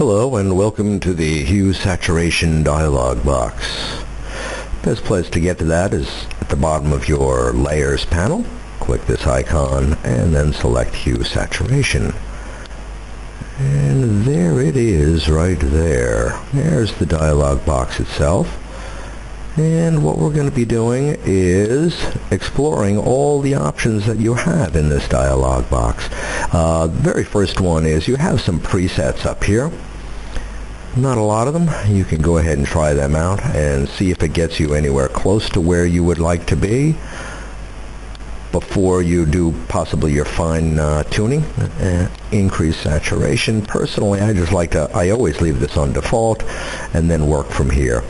Hello and welcome to the Hue Saturation dialog box. Best place to get to that is at the bottom of your Layers panel. Click this icon and then select Hue Saturation. And there it is right there. There's the dialog box itself. And what we're going to be doing is exploring all the options that you have in this dialog box. The very first one is you have some presets up here. Not a lot of them. You can go ahead and try them out and see if it gets you anywhere close to where you would like to be before you do possibly your fine tuning, increase saturation. Personally, I always leave this on default and then work from here.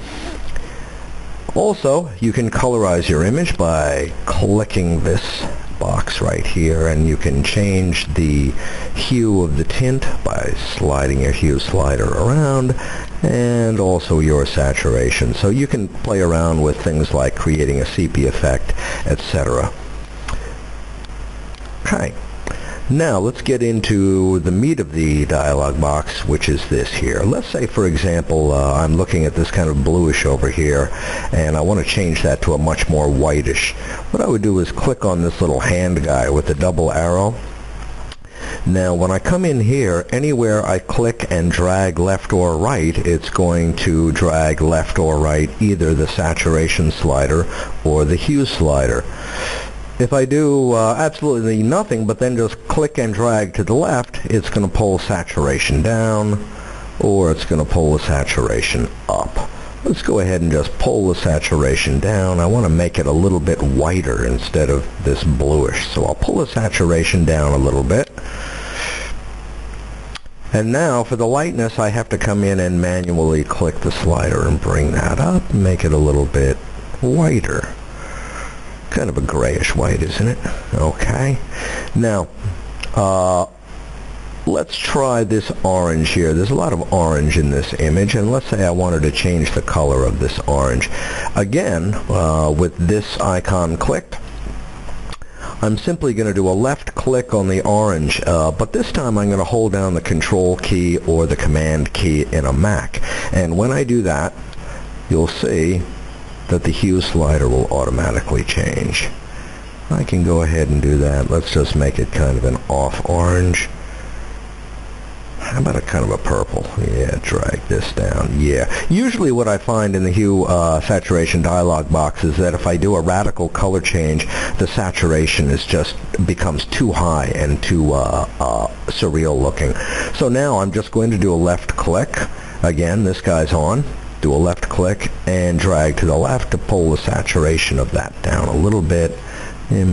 Also, you can colorize your image by clicking this box right here, and you can change the hue of the tint by sliding your hue slider around, and also your saturation. So you can play around with things like creating a sepia effect, etc. Okay. Now let's get into the meat of the dialog box, which is this here. Let's say, for example, I'm looking at this kind of bluish over here, and I want to change that to a much more whitish. What I would do is click on this little hand guy with the double arrow. Now when I come in here, anywhere I click and drag left or right, it's going to drag left or right either the saturation slider or the hue slider. If I do absolutely nothing but then just click and drag to the left, it's going to pull saturation down, or it's going to pull the saturation up. Let's go ahead and just pull the saturation down. I want to make it a little bit whiter instead of this bluish, so I'll pull the saturation down a little bit. And now for the lightness, I have to come in and manually click the slider and bring that up, make it a little bit whiter. Kind of a grayish white, isn't it? Okay. Now, let's try this orange here. There's a lot of orange in this image, and let's say I wanted to change the color of this orange. Again, with this icon clicked, I'm simply going to do a left click on the orange, but this time I'm going to hold down the Control key or the Command key in a Mac. And when I do that, you'll see that the hue slider will automatically change. I can go ahead and do that. Let's just make it kind of an off orange. How about a kind of a purple? Yeah, drag this down. Yeah. Usually what I find in the hue saturation dialog box is that if I do a radical color change, the saturation becomes too high and too surreal looking. So now I'm just going to do a left click. Again, this guy's on. Do a left click and drag to the left to pull the saturation of that down a little bit and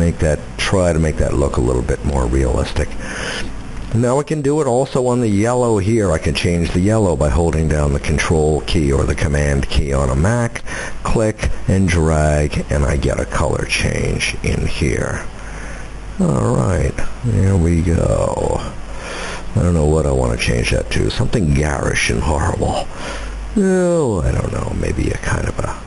try to make that look a little bit more realistic. Now I can do it also on the yellow here. I can change the yellow by holding down the Control key or the Command key on a Mac, click and drag, and I get a color change in here. Alright, there we go. I don't know what I want to change that to. Something garish and horrible. Oh, I don't know, maybe a kind of a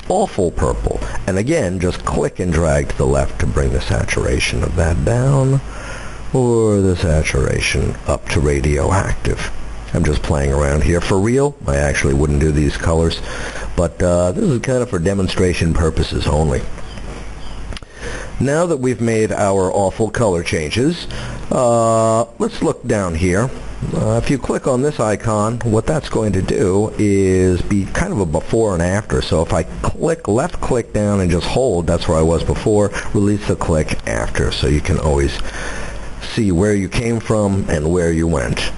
awful purple. And again, just click and drag to the left to bring the saturation of that down, or the saturation up to radioactive. I'm just playing around here. For real, I actually wouldn't do these colors, but this is kind of for demonstration purposes only. Now that we've made our awful color changes, let's look down here. If you click on this icon, what that's going to do is be kind of a before and after. So if I left click down and just hold, that's where I was before, release the click after, so you can always see where you came from and where you went.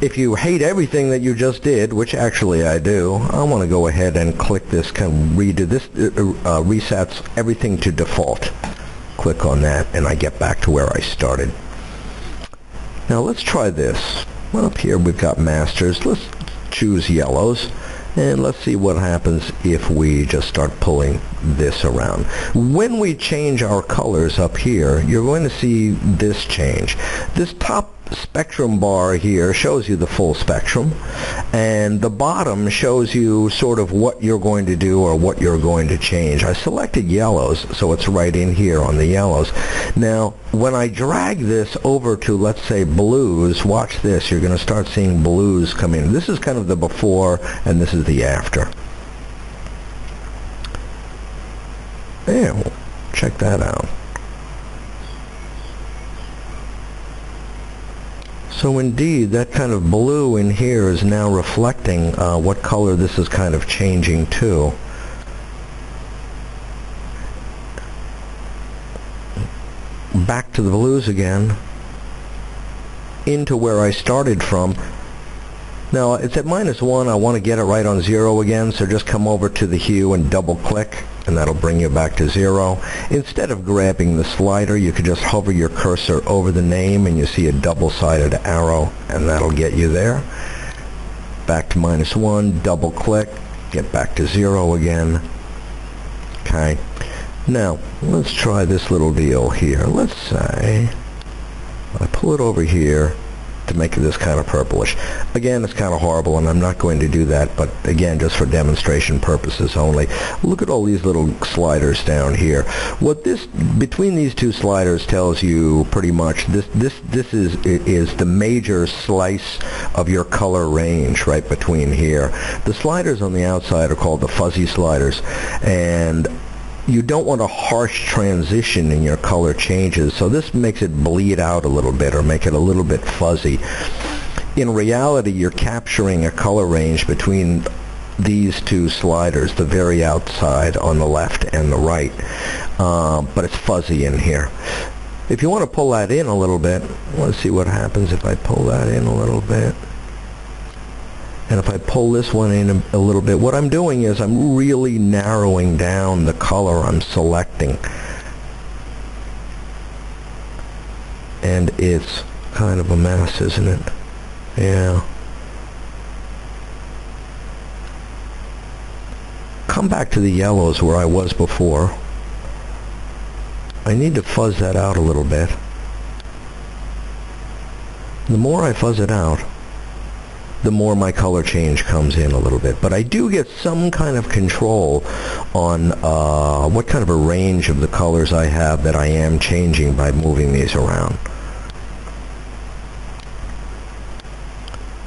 If you hate everything that you just did, which actually I do, I want to go ahead and click this, kind of redo this, resets everything to default. Click on that and I get back to where I started. Now let's try this. Well, up here we've got masters. Let's choose yellows and let's see what happens if we just start pulling this around. When we change our colors up here, you're going to see this change. This top spectrum bar here shows you the full spectrum, and the bottom shows you sort of what you're going to do or what you're going to change. I selected yellows, so it's right in here on the yellows. Now when I drag this over to, let's say, blues, watch this, you're going to start seeing blues come in. This is kind of the before and this is the after. Yeah, well, check that out. So indeed, that kind of blue in here is now reflecting what color this is kind of changing to. Back to the blues again, into where I started from. Now it's at -1, I want to get it right on 0 again, so just come over to the hue and double click, and that'll bring you back to 0. Instead of grabbing the slider, you could just hover your cursor over the name and you see a double-sided arrow, and that'll get you there. Back to -1, double click, get back to 0 again. Okay. Now, let's try this little deal here. Let's say I pull it over here to make this kind of purplish. Again, it's kind of horrible, and I'm not going to do that, but again, just for demonstration purposes only. Look at all these little sliders down here. What this, between these two sliders, tells you pretty much this is the major slice of your color range right between here. The sliders on the outside are called the fuzzy sliders, and you don't want a harsh transition in your color changes, so this makes it bleed out a little bit or make it a little bit fuzzy. In reality, you're capturing a color range between these two sliders, the very outside on the left and the right, but it's fuzzy in here. If you want to pull that in a little bit, let's see what happens if I pull that in a little bit. And if I pull this one in a little bit, what I'm doing is I'm really narrowing down the color I'm selecting. And it's kind of a mess, isn't it? Yeah. Come back to the yellows where I was before. I need to fuzz that out a little bit. The more I fuzz it out, the more my color change comes in a little bit. But I do get some kind of control on what kind of a range of the colors I have that I am changing by moving these around.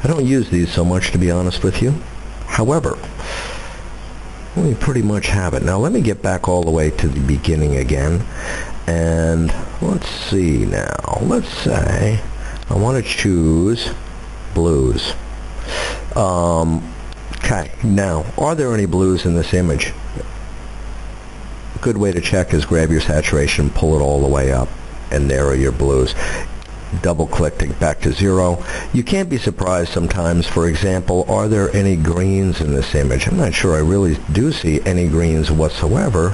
I don't use these so much, to be honest with you. However, we pretty much have it. Now let me get back all the way to the beginning again, and let's see now. Let's say I want to choose blues. Okay, now, are there any blues in this image? A good way to check is grab your saturation, pull it all the way up, and there are your blues. Double click to get back to 0. You can't be surprised sometimes. For example, are there any greens in this image? I'm not sure I really do see any greens whatsoever,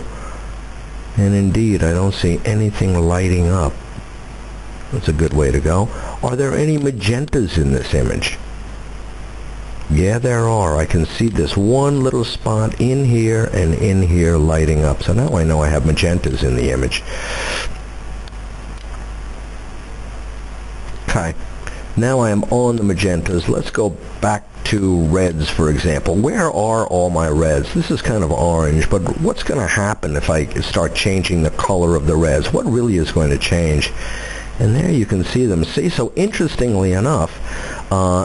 and indeed I don't see anything lighting up. That's a good way to go. Are there any magentas in this image? Yeah, there are. I can see this one little spot in here and in here lighting up. So now I know I have magentas in the image. Okay. Now I am on the magentas. Let's go back to reds, for example. Where are all my reds? This is kind of orange, but what's going to happen if I start changing the color of the reds? What really is going to change? And there you can see them. See, so interestingly enough,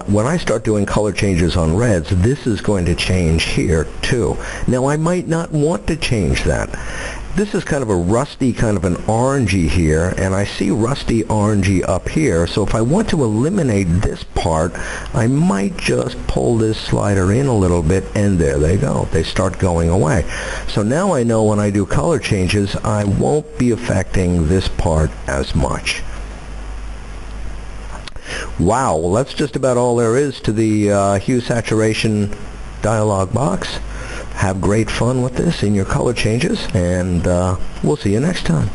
when I start doing color changes on reds, this is going to change here too. Now I might not want to change that. This is kind of a rusty, kind of an orangey here, and I see rusty orangey up here, so if I want to eliminate this part, I might just pull this slider in a little bit, and there they go. They start going away. So now I know when I do color changes, I won't be affecting this part as much. Wow, well that's just about all there is to the hue saturation dialog box. Have great fun with this in your color changes, and we'll see you next time.